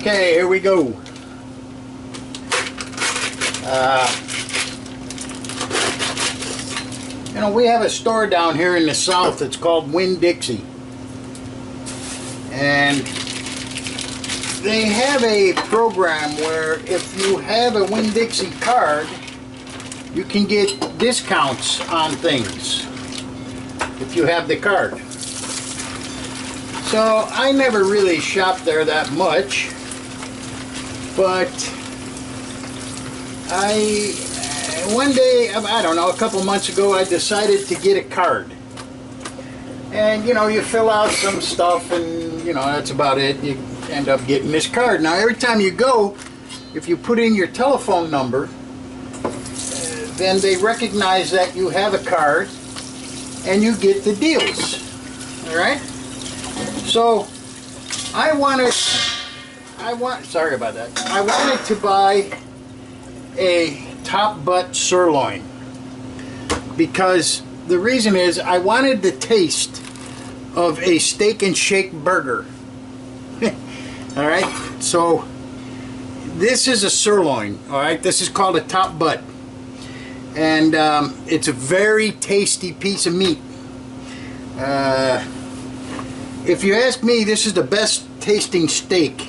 Okay, here we go. You know, we have a store down here in the south. It's called Winn Dixie. And they have a program where if you have a Winn Dixie card, you can get discounts on things if you have the card. So I never really shopped there that much, but one day, I don't know, a couple months ago, I decided to get a card. And you know, you fill out some stuff and you know, that's about it. You end up getting this card. Now every time you go, if you put in your telephone number, then they recognize that you have a card and you get the deals. Alright? So I wanted to buy a top butt sirloin, because the reason is I wanted the taste of a steak and shake burger. Alright, so this is a sirloin. Alright, this is called a top butt, and it's a very tasty piece of meat. If you ask me, this is the best tasting steak.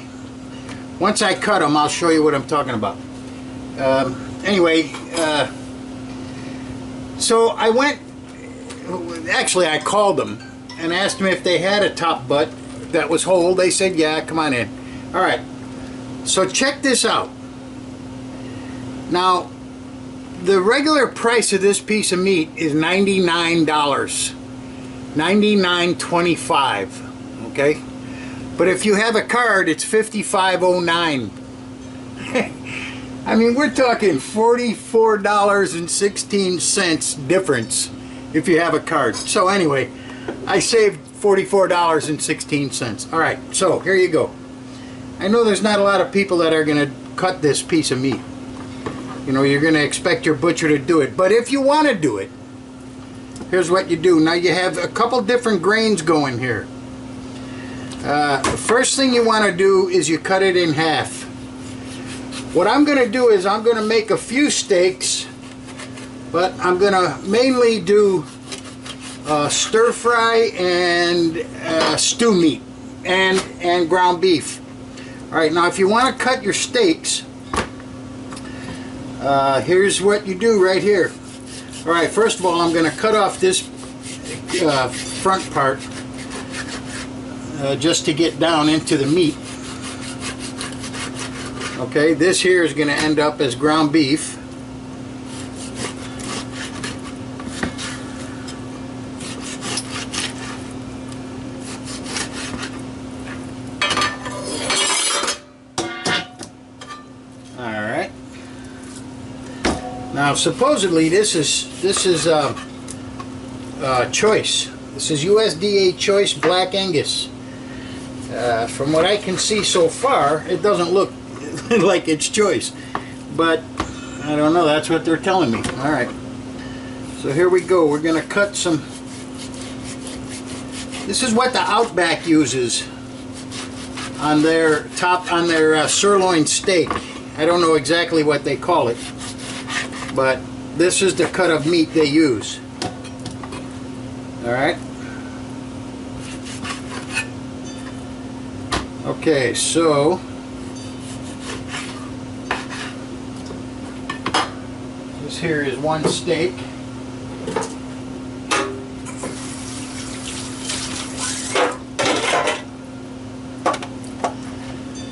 Once I cut them, I'll show you what I'm talking about. Anyway, so I went, actually I called them and asked them if they had a top butt that was whole. They said, yeah, come on in. Alright, so check this out. Now, the regular price of this piece of meat is $99. $99.25, okay? But if you have a card, it's $55.09. I mean, we're talking $44.16 difference if you have a card. So anyway, I saved $44.16. Alright, so here you go. I know there's not a lot of people that are going to cut this piece of meat. You know, you're going to expect your butcher to do it. But if you want to do it, here's what you do. Now you have a couple different grains going here. The first thing you want to do is you cut it in half. What I'm going to do is I'm going to make a few steaks, but I'm going to mainly do stir fry and stew meat and ground beef. Alright, now if you want to cut your steaks, here's what you do right here. Alright, first of all, I'm going to cut off this front part just to get down into the meat. Okay, this here is going to end up as ground beef. Alright. Now supposedly this is choice. This is USDA choice Black Angus. From what I can see so far, it doesn't look like it's choice, but I don't know, that's what they're telling me. Alright, so here we go. We're gonna cut some. This is what the Outback uses on their sirloin steak. I don't know exactly what they call it, but this is the cut of meat they use. Alright, okay, so this here is one steak.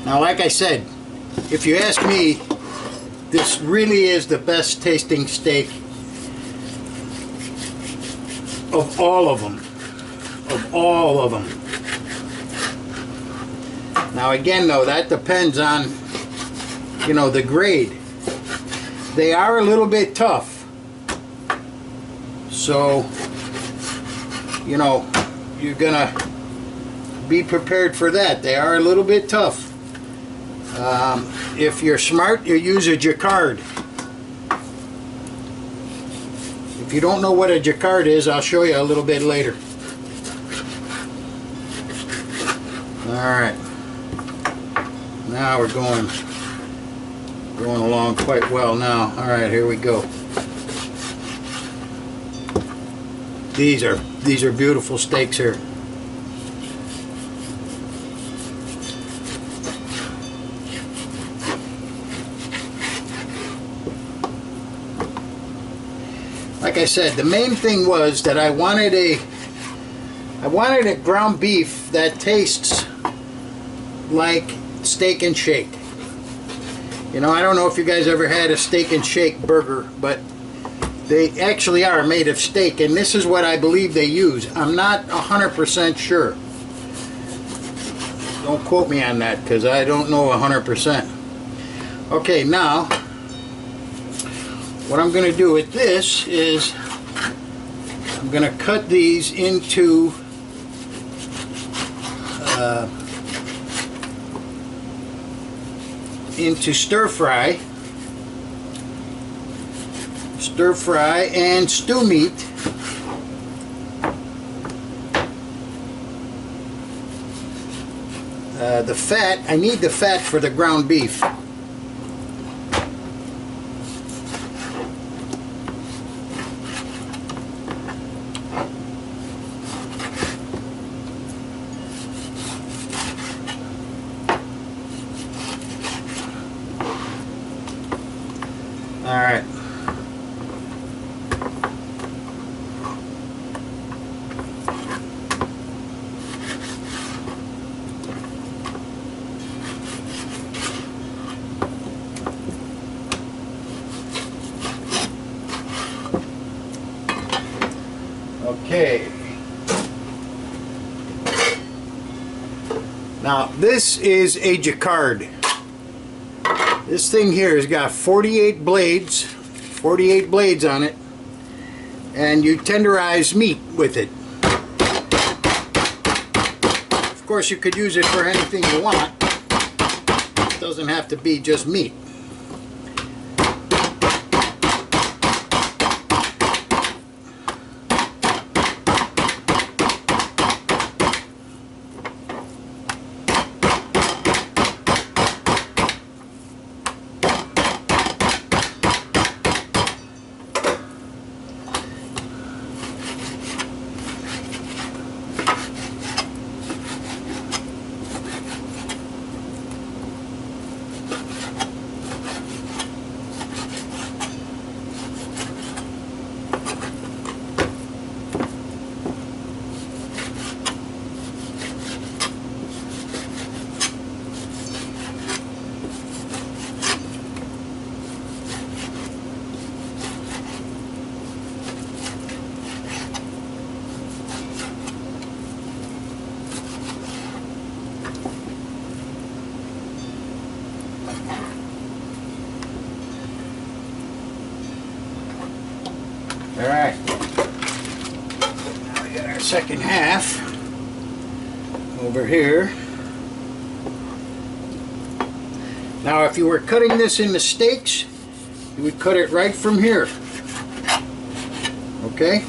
Now, like I said, if you ask me, this really is the best tasting steak of all of them. Of all of them. Now again though, that depends on, you know, the grade. They are a little bit tough. So, you know, you're gonna be prepared for that. They are a little bit tough. If you're smart, you use a jacquard. If you don't know what a jacquard is, I'll show you a little bit later. Alright. Now we're going along quite well now. All right, here we go. These are beautiful steaks here. Like I said, the main thing was that I wanted a ground beef that tastes like Steak and Shake. You know, I don't know if you guys ever had a Steak and Shake burger, but they actually are made of steak, and this is what I believe they use. I'm not 100% sure. Don't quote me on that, because I don't know 100%. Okay, now what I'm going to do with this is I'm going to cut these into stir fry and stew meat. The fat, I need the fat for the ground beef. All right. Okay. Now this is a jacquard. This thing here has got 48 blades on it, and you tenderize meat with it. Of course, you could use it for anything you want. It doesn't have to be just meat. Alright, now we got our second half over here. Now if you were cutting this into steaks, you would cut it right from here. Okay?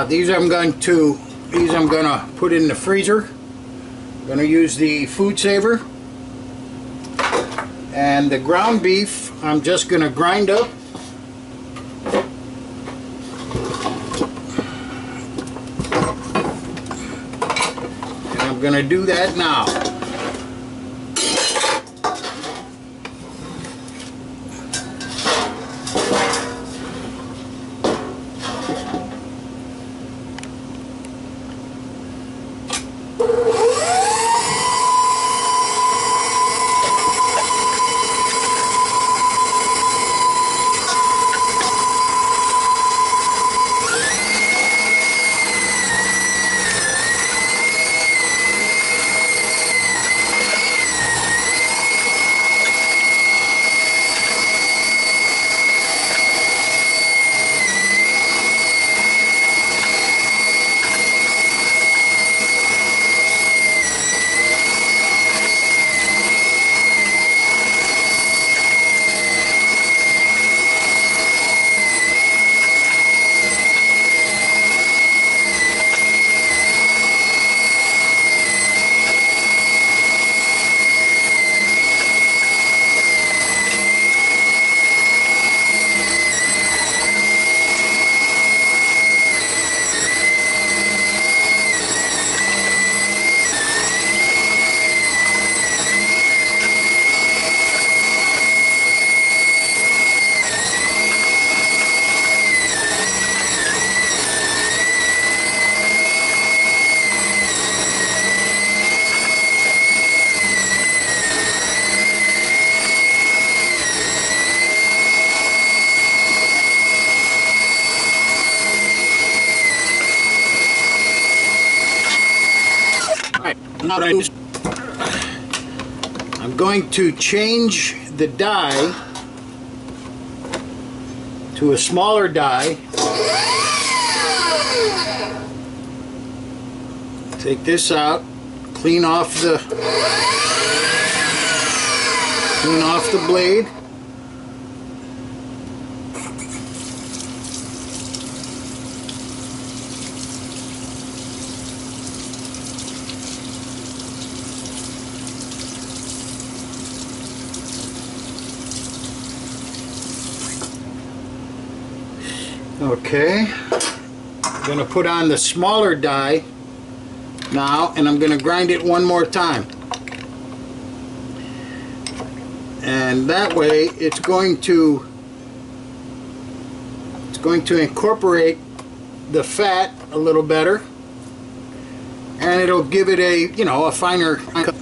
Now these I'm going to put in the freezer. I'm going to use the food saver. And the ground beef I'm just going to grind up. And I'm going to do that now. I'm going to change the die to a smaller die. Take this out, clean off the blade. Okay, I'm going to put on the smaller die now, and I'm going to grind it one more time. And that way it's going to incorporate the fat a little better, and it'll give it a, you know, a finer cut.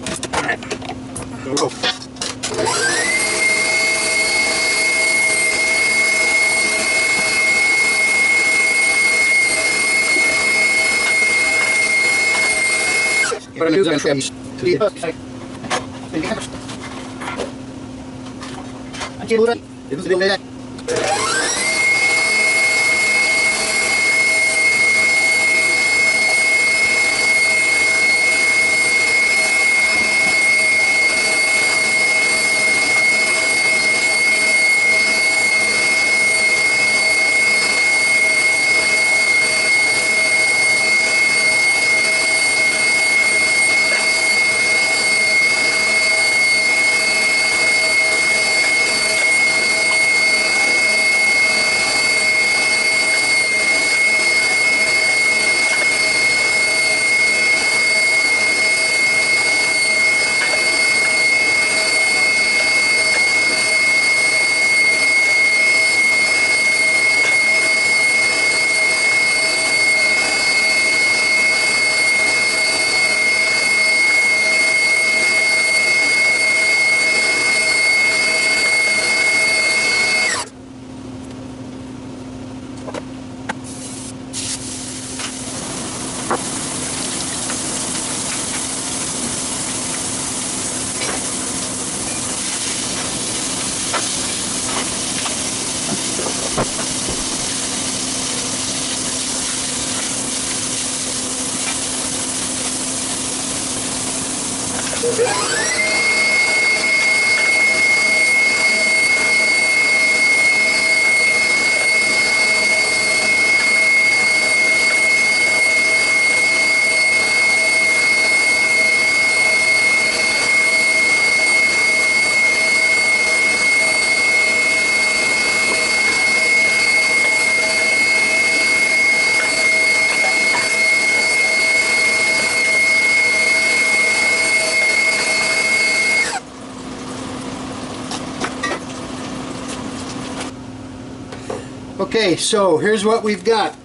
Okay, so here's what we've got.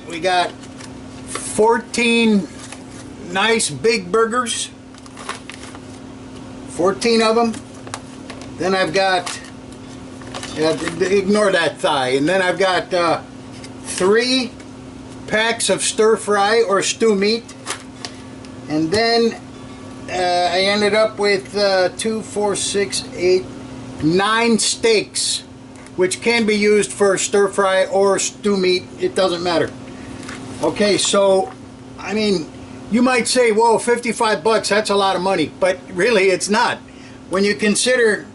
We got 14 nice big burgers. 14 of them. Then I've got, ignore that thigh. And then I've got 3 packs of stir fry or stew meat. And then I ended up with 2, 4, 6, 8, 9 steaks, which can be used for stir fry or stew meat. It doesn't matter. Okay, so I mean, you might say, whoa, 55 bucks, that's a lot of money, but really it's not. When you consider,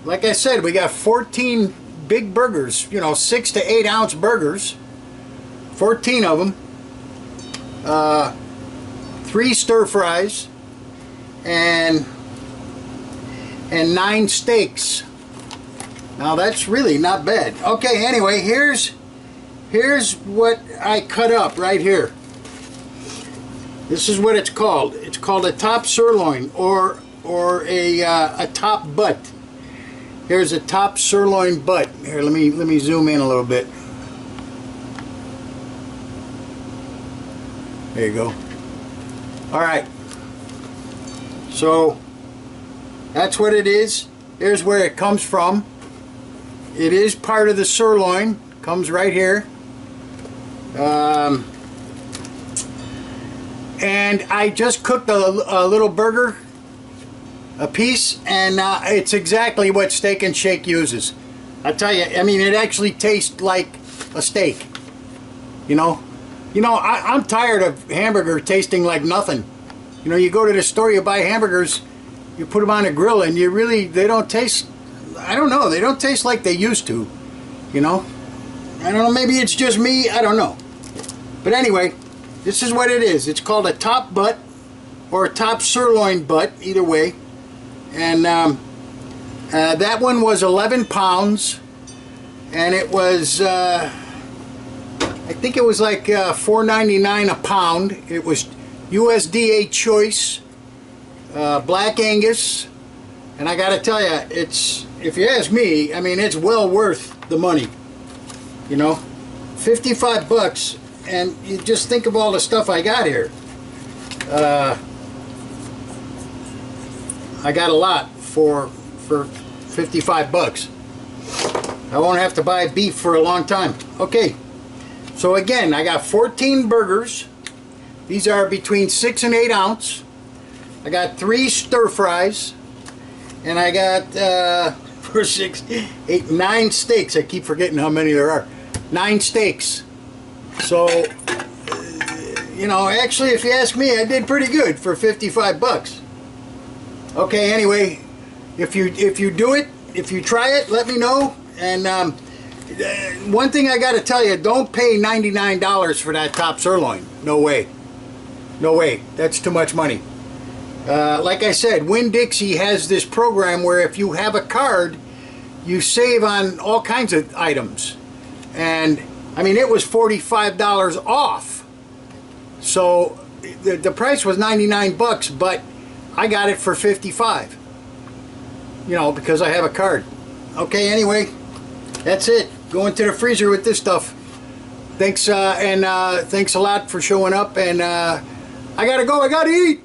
like I said, we got 14 big burgers, you know, 6 to 8 ounce burgers, 14 of them, 3 stir fries, and 9 steaks. Now that's really not bad. Okay, anyway, here's what I cut up right here. This is what it's called. It's called a top sirloin or a top butt. Here's a top sirloin butt. Here, let me zoom in a little bit. There you go. All right. So that's what it is. Here's where it comes from. It is part of the sirloin. Comes right here. And I just cooked a little burger, a piece, and it's exactly what Steak and Shake uses. I tell you, I mean, it actually tastes like a steak. You know, I'm tired of hamburger tasting like nothing. You know, you go to the store, you buy hamburgers, you put them on a grill, and they don't taste, I don't know, they don't taste like they used to. You know, I don't know, maybe it's just me, I don't know. But anyway, this is what it is. It's called a top butt or a top sirloin butt, either way. And that one was 11 pounds, and it was, I think it was like $4.99 a pound. It was USDA choice, Black Angus, and I gotta tell you, it's, if you ask me, I mean, it's well worth the money. You know, 55 bucks. And you just think of all the stuff I got here. I got a lot for 55 bucks. I won't have to buy beef for a long time. Okay, so again, I got 14 burgers. These are between 6 and 8 ounce. I got 3 stir fries, and I got 4, 6, 8, 9 steaks. I keep forgetting how many there are. 9 steaks. So, you know, actually, if you ask me, I did pretty good for 55 bucks. Okay, anyway, if you do it, if you try it, let me know. And one thing I got to tell you, don't pay $99 for that top sirloin. No way. No way. That's too much money. Like I said, Winn Dixie has this program where if you have a card, you save on all kinds of items. And I mean, it was $45 off. So the price was 99 bucks, but I got it for 55. You know, because I have a card. Okay, anyway, that's it. Going to the freezer with this stuff. Thanks, thanks a lot for showing up, and I gotta go, I gotta eat.